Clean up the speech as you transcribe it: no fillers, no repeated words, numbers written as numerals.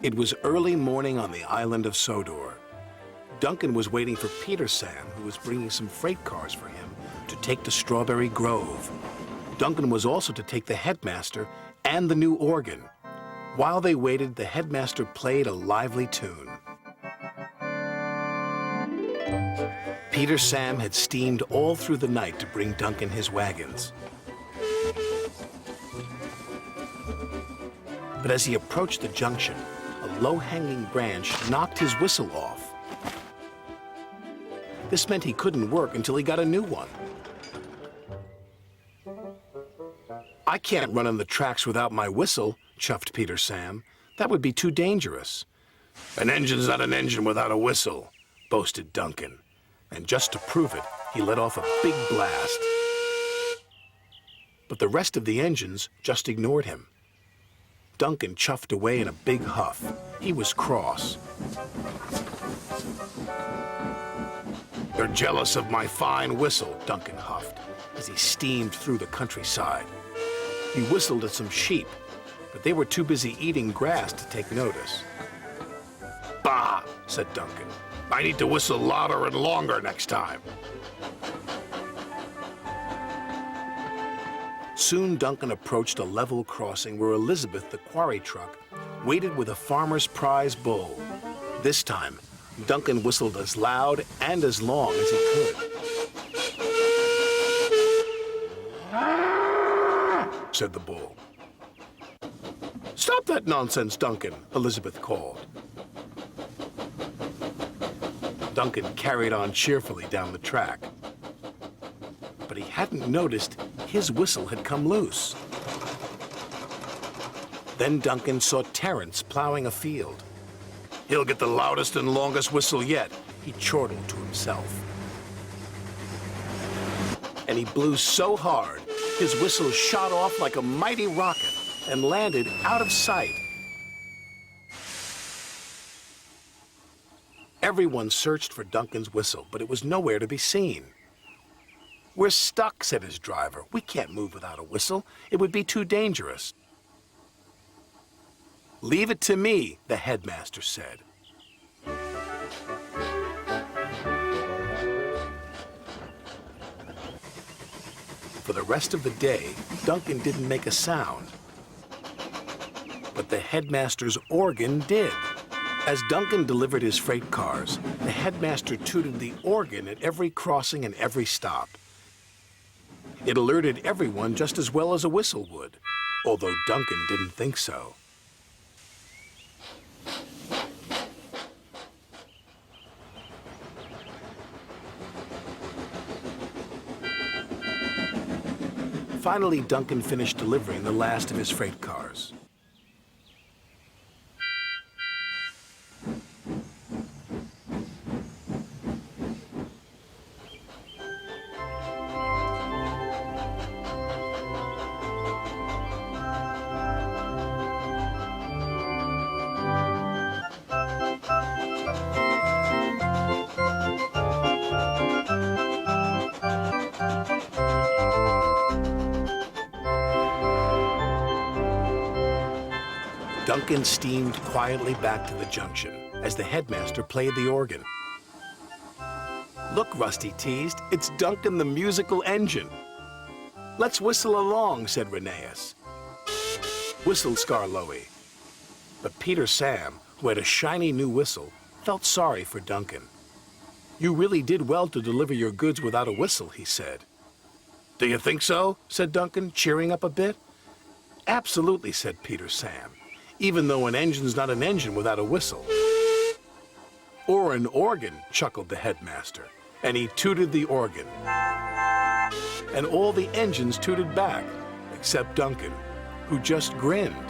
It was early morning on the island of Sodor. Duncan was waiting for Peter Sam, who was bringing some freight cars for him to take to Strawberry Grove. Duncan was also to take the headmaster and the new organ. While they waited, the headmaster played a lively tune. Peter Sam had steamed all through the night to bring Duncan his wagons. But as he approached the junction, a low-hanging branch knocked his whistle off. This meant he couldn't work until he got a new one. "I can't run on the tracks without my whistle," chuffed Peter Sam. "That would be too dangerous." "An engine's not an engine without a whistle," boasted Duncan. And just to prove it, he let off a big blast. But the rest of the engines just ignored him. Duncan chuffed away in a big huff. He was cross. "They're jealous of my fine whistle," Duncan huffed as he steamed through the countryside. He whistled at some sheep, but they were too busy eating grass to take notice. "Bah," said Duncan. "I need to whistle louder and longer next time." Soon Duncan approached a level crossing where Elizabeth, the quarry truck, waited with a farmer's prize bull. This time, Duncan whistled as loud and as long as he could. Said the bull. "Stop that nonsense, Duncan," Elizabeth called. Duncan carried on cheerfully down the track. But he hadn't noticed his whistle had come loose. Then Duncan saw Terence plowing a field. "He'll get the loudest and longest whistle yet," he chortled to himself. And he blew so hard, his whistle shot off like a mighty rocket and landed out of sight. Everyone searched for Duncan's whistle, but it was nowhere to be seen. "We're stuck," said his driver. "We can't move without a whistle. It would be too dangerous." "Leave it to me," the headmaster said. For the rest of the day, Duncan didn't make a sound. But the headmaster's organ did. As Duncan delivered his freight cars, the headmaster tooted the organ at every crossing and every stop. It alerted everyone just as well as a whistle would, although Duncan didn't think so. Finally, Duncan finished delivering the last of his freight cars. Duncan steamed quietly back to the junction as the headmaster played the organ. "Look," Rusty teased, "it's Duncan the musical engine." "Let's whistle along," said Rheneas. Whistled Skarloey. But Peter Sam, who had a shiny new whistle, felt sorry for Duncan. "You really did well to deliver your goods without a whistle," he said. "Do you think so?" said Duncan, cheering up a bit. "Absolutely," said Peter Sam. "Even though an engine's not an engine without a whistle." "Or an organ," chuckled the headmaster, and he tooted the organ. And all the engines tooted back, except Duncan, who just grinned.